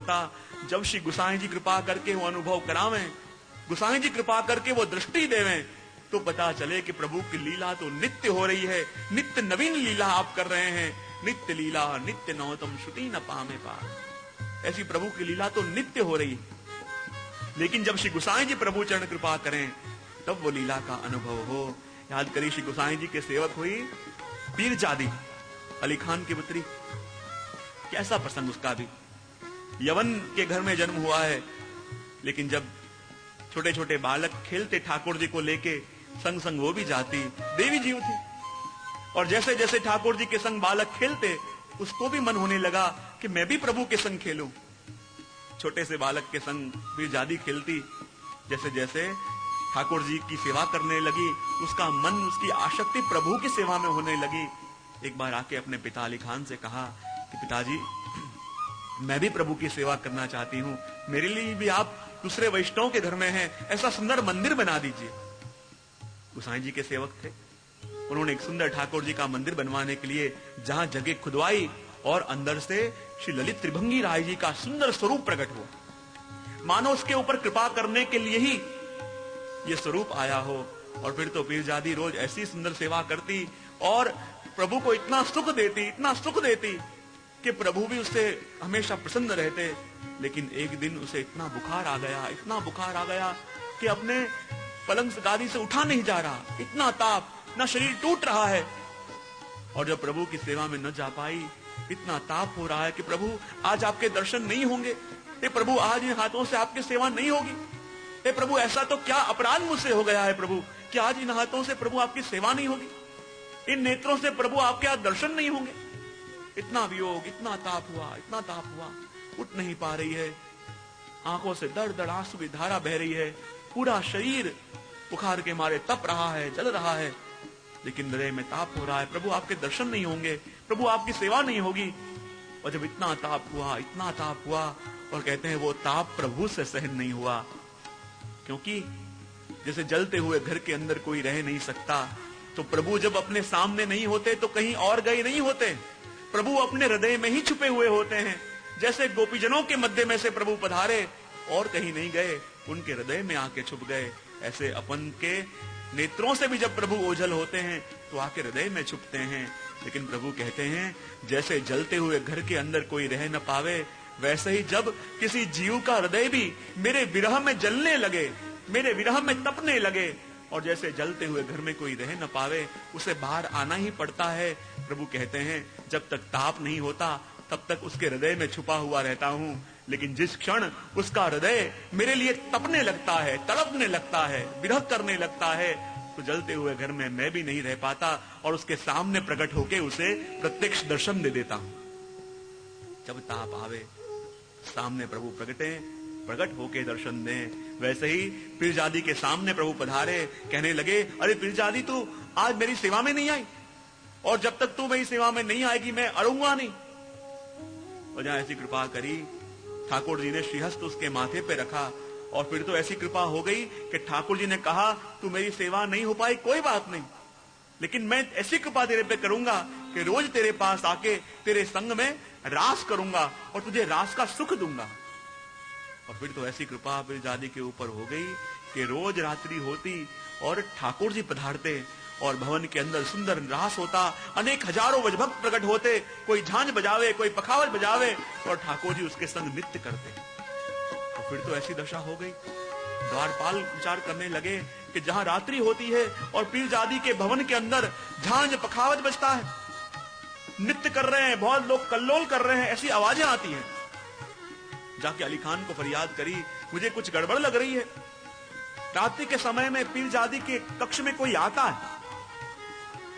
सकता। जब श्री गोसाई जी कृपा करके वो अनुभव करावें, गोसाई जी कृपा करके वो दृष्टि देवें, तो पता चले कि प्रभु की लीला तो नित्य हो रही है, नित्य नवीन लीला आप कर रहे हैं। नित्य लीला नित्य नौतम श्रुति न पामे पार। ऐसी प्रभु की लीला तो नित्य हो रही है। लेकिन जब श्री गोसाई जी प्रभु चरण कृपा करें तब वो लीला का अनुभव हो। याद करिए, श्री गोसाई जी के सेवक हुई पीरजादी, अली खान की पुत्री। कैसा प्रसंग उसका भी। यवन के घर में जन्म हुआ है, लेकिन जब छोटे छोटे बालक खेलते ठाकुर जी को लेके, संग संग वो भी जाती, देवी जीव थी। और जैसे जैसे ठाकुर जी के संग बालक खेलते, उसको भी मन होने लगा कि मैं भी प्रभु के संग खेलूं। छोटे से बालक के संग पीरजादी खेलती। जैसे जैसे ठाकुर जी की सेवा करने लगी, उसका मन, उसकी आसक्ति प्रभु की सेवा में होने लगी। एक बार आके अपने पिता अली खान से कहा कि पिताजी, मैं भी प्रभु की सेवा करना चाहती हूँ, मेरे लिए भी आप दूसरे वैष्णव के घर में हैं, ऐसा सुंदर मंदिर बना दीजिए। गोसाई जी के सेवक थे, उन्होंने एक सुंदर ठाकुर जी का मंदिर बनवाने के लिए जहां जगह खुदवाई और अंदर से श्री ललित त्रिभंगी राय जी का सुंदर स्वरूप प्रकट हुआ, मानो उसके ऊपर कृपा करने के लिए ही ये स्वरूप आया हो। और फिर तो पीरजादी रोज ऐसी सुंदर सेवा करती और प्रभु को इतना सुख देती कि प्रभु भी उससे हमेशा प्रसन्न रहते। लेकिन एक दिन उसे इतना बुखार आ गया कि अपने पलंग से, गादी से उठा नहीं जा रहा, इतना ताप, ना शरीर टूट रहा है। और जब प्रभु की सेवा में न जा पाई, इतना ताप हो रहा है कि प्रभु आज आपके दर्शन नहीं होंगे, हे प्रभु आज इन हाथों से आपकी सेवा नहीं होगी, हे प्रभु ऐसा तो क्या अपराध मुझसे हो गया है प्रभु कि आज इन हाथों से प्रभु आपकी सेवा नहीं होगी, इन नेत्रों से प्रभु आपके आज दर्शन नहीं होंगे। इतना वियोग, इतना ताप हुआ, उठ नहीं पा रही है, आंखों से दर दर आंसू की धारा बह रही है, पूरा शरीर बुखार के मारे तप रहा है, जल रहा है, लेकिन हृदय में ताप हो रहा है, प्रभु आपके दर्शन नहीं होंगे, प्रभु आपकी सेवा नहीं होगी। और जब इतना ताप हुआ और कहते हैं वो ताप प्रभु से सहन नहीं हुआ, क्योंकि जैसे जलते हुए घर के अंदर कोई रह नहीं सकता, तो प्रभु जब अपने सामने नहीं होते तो कहीं और गए नहीं होते, प्रभु अपने हृदय में ही छुपे हुए होते हैं। जैसे गोपीजनों के मध्य में से प्रभु पधारे और कहीं नहीं गए, उनके हृदय में आके छुप गए। ऐसे अपन के नेत्रों से भी जब प्रभु ओझल होते हैं तो आके हृदय में छुपते हैं। लेकिन प्रभु कहते हैं जैसे जलते हुए घर के अंदर कोई रह न पावे, वैसे ही जब किसी जीव का हृदय भी मेरे विरह में जलने लगे, मेरे विरह में तपने लगे, और जैसे जलते हुए घर में कोई रह न पावे, उसे बाहर आना ही पड़ता है। प्रभु कहते हैं जब तक ताप नहीं होता तब तक उसके हृदय में छुपा हुआ रहता हूँ, लेकिन जिस क्षण उसका हृदय मेरे लिए तपने लगता है, तड़पने लगता है, विरह करने लगता है, तो जलते हुए घर में मैं भी नहीं रह पाता और उसके सामने प्रकट होके उसे प्रत्यक्ष दर्शन दे देता हूँ। जब ताप आवे, सामने प्रभु प्रकट होके दर्शन दें। वैसे ही पीरजादी के सामने प्रभु पधारे, कहने लगे, अरे पीरजादी तू आज मेरी सेवा में नहीं आई, और जब तक तू मेरी सेवा में नहीं आएगी मैं अड़ूंगा नहीं। और जहां ऐसी कृपा करी, ठाकुर जी ने श्रीहस्त उसके माथे पे रखा, और फिर तो ऐसी कृपा हो गई कि ठाकुर जी ने कहा तू मेरी सेवा नहीं हो पाई, कोई बात नहीं, लेकिन मैं ऐसी कृपा तेरे पे करूंगा कि रोज तेरे पास आके तेरे संग में रास करूंगा और तुझे रास का सुख दूंगा। और फिर तो ऐसी कृपा पीरजादी के ऊपर हो गई कि रोज रात्रि होती और ठाकुर जी पधारते और भवन के अंदर सुंदर रास होता, अनेक हजारों वज्रभक्त प्रकट होते, कोई झांझ बजावे, कोई पखावज बजावे, और ठाकुर जी उसके संग नृत्य करते। और फिर तो ऐसी दशा हो गई, द्वारपाल विचार करने लगे कि जहां रात्रि होती है और पीरजादी के भवन के अंदर झांझ पखावज बजता है, नृत्य कर रहे हैं, बहुत लोग कल्लोल कर रहे हैं, ऐसी आवाजें आती हैं। जाके अली खान को फरियाद करी, मुझे कुछ गड़बड़ लग रही है। रात्रि के समय में पीरजादी के कक्ष में कोई आता है,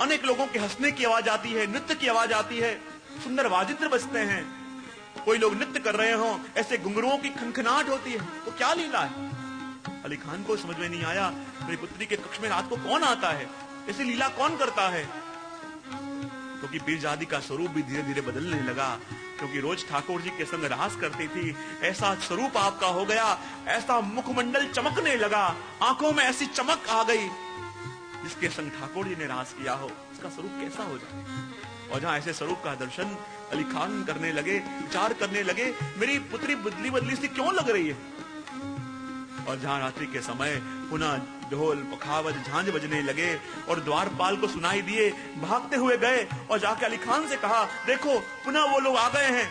अनेक लोगों के हंसने की आवाज आती है, नृत्य की आवाज आती है, सुंदर वाजित्र बजते हैं, कोई लोग नृत्य कर रहे हो, ऐसे घुंघरुओं की खनखनाहट होती है, वो क्या लीला है? अली खान को समझ में नहीं आया, मेरी पुत्री के कक्ष में रात को कौन आता है, ऐसी लीला कौन करता है? क्योंकि पीरजादी का स्वरूप भी धीरे धीरे बदलने लगा, क्योंकि रोज ठाकुर जी के संग रास करती थी, ऐसा स्वरूप आपका हो गया, ऐसा मुखमंडल चमकने लगा, आंखों में ऐसी चमक आ गई, जिसके संग ठाकुर जी ने रास किया हो उसका स्वरूप कैसा हो जाए। और जहां ऐसे स्वरूप का दर्शन अली खान करने लगे, विचार करने लगे, मेरी पुत्री बदली बदली सी क्यों लग रही है। और जहां रात्रि के समय पुनः ढोल पखावज झांझ बजने लगे और द्वारपाल को सुनाई दिए, भागते हुए गए और जाके अली खान से कहा, देखो पुनः वो लोग आ गए हैं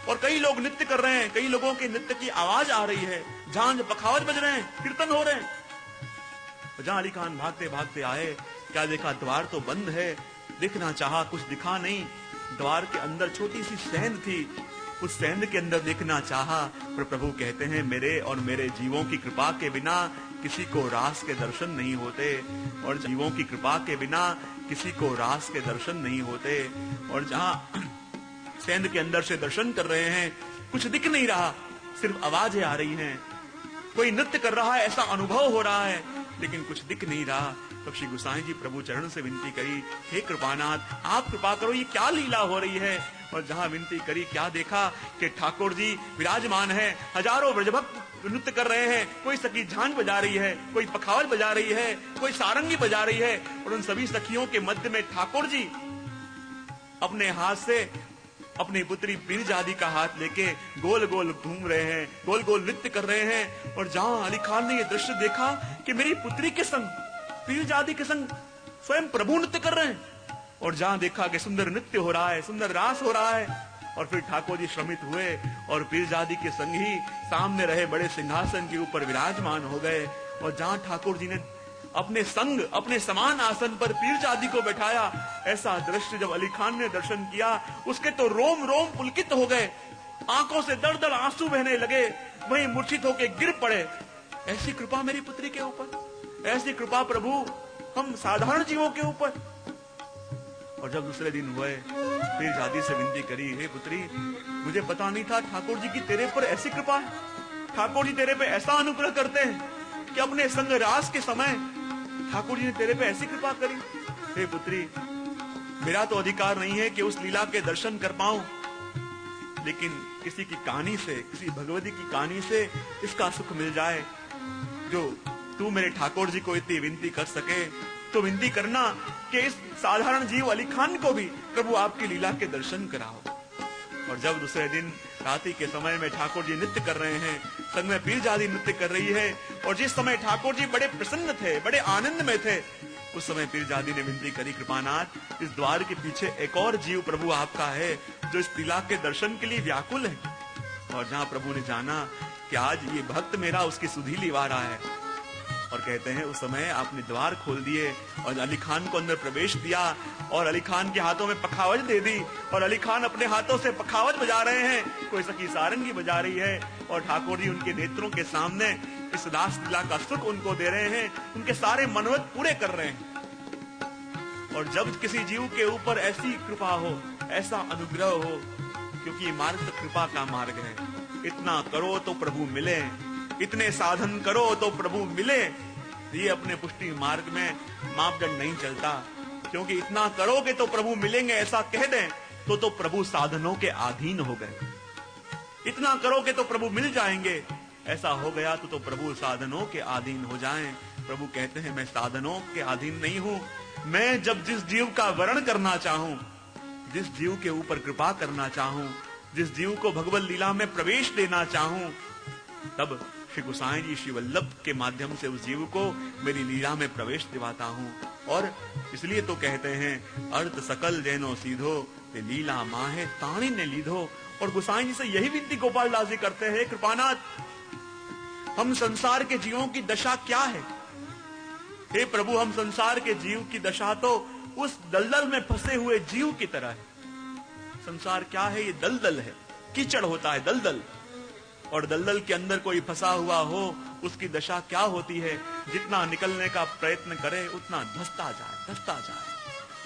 और कई लोग नृत्य कर रहे हैं, कई लोगों के नृत्य की आवाज आ रही है, झांझ पखावज बज रहे हैं, कीर्तन हो रहे हैं। जहां अली खान भागते भागते आए, क्या देखा, द्वार तो बंद है। देखना चाहा, कुछ दिखा नहीं। द्वार के अंदर छोटी सी सेंध थी, उस सेंध के अंदर देखना चाहा, पर प्रभु कहते हैं मेरे और मेरे जीवों की कृपा के बिना किसी को रास के दर्शन नहीं होते, और जीवों की कृपा के बिना किसी को रास के दर्शन नहीं होते। और जहां सेंध के अंदर से दर्शन कर रहे हैं, कुछ दिख नहीं रहा, सिर्फ आवाजें आ रही हैं, कोई नृत्य कर रहा है ऐसा अनुभव हो रहा है, लेकिन कुछ दिख नहीं रहा। तब श्री गोसाई जी प्रभु चरण से विनती करी, हे कृपानाथ आप कृपा करो, ये क्या लीला हो रही है। और जहां विनती करी, क्या देखा कि ठाकुर जी विराजमान है, हजारों ब्रजभक्त नृत्य कर रहे हैं, कोई सखी झांझ बजा रही है, कोई पखावज बजा रही है, कोई सारंगी बजा रही है, और उन सभी सखियों के मध्य में ठाकुर जी अपने हाथ से अपनी पुत्री पीरजादी का हाथ लेके गोल गोल घूम रहे हैं, गोल गोल नृत्य कर रहे हैं। और जहां अली खान ने यह दृश्य देखा कि मेरी पुत्री के संग, पीरजादी के संग स्वयं प्रभु नृत्य कर रहे हैं, और जहां देखा कि सुंदर नृत्य हो रहा है, सुंदर रास हो रहा है, और फिर ठाकुर जी श्रमित हुए और पीरजादी के संग ही सामने रहे बड़े सिंहासन के ऊपर विराजमान हो गए। और जहां ठाकुर जी ने अपने संग, अपने समान आसन पर पीरजादी को बैठाया, ऐसा दृश्य जब अली खान ने दर्शन किया, उसके तो रोम रोम पुलकित हो गए, आंखों से दर दर आंसू बहने लगे, वहीं मूर्छित होकर गिर पड़े। ऐसी कृपा मेरी पुत्री के ऊपर, ऐसी कृपा प्रभु हम साधारण जीवों के ऊपर। और जब दूसरे दिन हुए, पीरजादी से विनती करी, हे पुत्री मुझे पता नहीं था ठाकुर जी की तेरे पर ऐसी कृपा है, ठाकुर जी तेरे पे ऐसा अनुग्रह करते हैं कि अपने संग रास के समय ठाकुर जी ने तेरे पे ऐसी कृपा करी। हे पुत्री, मेरा तो अधिकार नहीं है कि उस लीला के दर्शन कर पाऊं, लेकिन किसी की कहानी से, किसी भगवती की कहानी से इसका सुख मिल जाए। जो तू मेरे ठाकुर जी को इतनी विनती कर सके, तो विनती करना कि इस साधारण जीव अली खान को भी प्रभु आपकी लीला के दर्शन कराओ। और जब दूसरे दिन रात्रि के समय में ठाकुर जी नृत्य कर रहे हैं, संग में पीरजादी नृत्य कर रही है, और जिस समय ठाकुर जी बड़े प्रसन्न थे, बड़े आनंद में थे, उस समय पीरजादी ने विनती करी, कृपानाथ इस द्वार के पीछे एक और जीव प्रभु आपका है जो इस लीला के दर्शन के लिए व्याकुल है। और जहां प्रभु ने जाना कि आज ये भक्त मेरा उसकी सुधि लिवा रहा है, और कहते हैं उस समय आपने द्वार खोल दिए और अली खान को अंदर प्रवेश दिया, और अली खान के हाथों में पखावज दे दी, और अली खान अपने हाथों से पखावज बजा रहे हैं, कोई सखी सारंगी बजा रही है, और ठाकुर जी उनके नेत्रों के सामने इस रास लीला का सुख उनको दे रहे हैं, उनके सारे मनोरथ पूरे कर रहे हैं। और जब किसी जीव के ऊपर ऐसी कृपा हो, ऐसा अनुग्रह हो, क्योंकि ये मार्ग तो कृपा का मार्ग है, इतना करो तो प्रभु मिले, इतने साधन करो तो प्रभु मिले, ये अपने पुष्टि मार्ग में मापदंड नहीं चलता। क्योंकि इतना करोगे तो प्रभु मिलेंगे ऐसा कह दें तो प्रभु साधनों के अधीन हो गए, इतना करोगे तो प्रभु मिल जाएंगे, ऐसा हो गया तो प्रभु साधनों के अधीन हो जाएं। प्रभु कहते हैं मैं साधनों के अधीन नहीं हूं, मैं जब जिस जीव का वर्ण करना चाहूं, जिस जीव के ऊपर कृपा करना चाहूं, जिस जीव को भगवत लीला में प्रवेश देना चाहूं, तब श्री गोसाई जी श्री वल्लभ के माध्यम से उस जीव को मेरी लीला में प्रवेश दिवाता हूँ। और इसलिए तो कहते हैं अर्थ सकल जैनो सीधो ते लीला माहे ताणी ने लीधो। और गोसाई जी से यही विनती गोपाल दास जी करते हैं, कृपानाथ हम संसार के जीवों की दशा क्या है, हे प्रभु हम संसार के जीव की दशा तो उस दलदल में फंसे हुए जीव की तरह है। संसार क्या है, ये दलदल है, कीचड़ होता है दलदल, और दलदल के अंदर कोई फंसा हुआ हो उसकी दशा क्या होती है, जितना निकलने का प्रयत्न करे उतना धंसता जाए,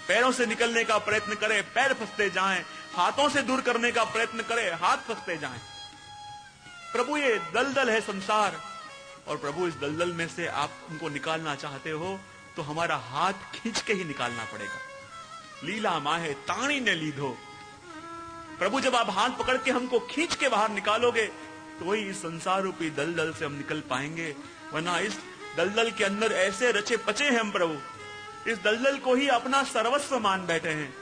पैरों से निकलने का प्रयत्न करे पैर फंसते जाएं, हाथों से दूर करने का प्रयत्न करे हाथ फंसते जाएं। प्रभु ये दलदल है संसार, और प्रभु इस दलदल में से आप उनको निकालना चाहते हो तो हमारा हाथ खींच के ही निकालना पड़ेगा। लीला माहे ताणी ने लीधो, प्रभु जब आप हाथ पकड़ के हमको खींच के बाहर निकालोगे तो वही इस संसार रूपी दलदल से हम निकल पाएंगे, वरना इस दलदल के अंदर ऐसे रचे पचे हैं हम प्रभु, इस दलदल को ही अपना सर्वस्व मान बैठे हैं,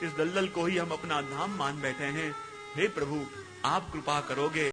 इस दलदल को ही हम अपना धाम मान बैठे हैं। हे प्रभु, आप कृपा करोगे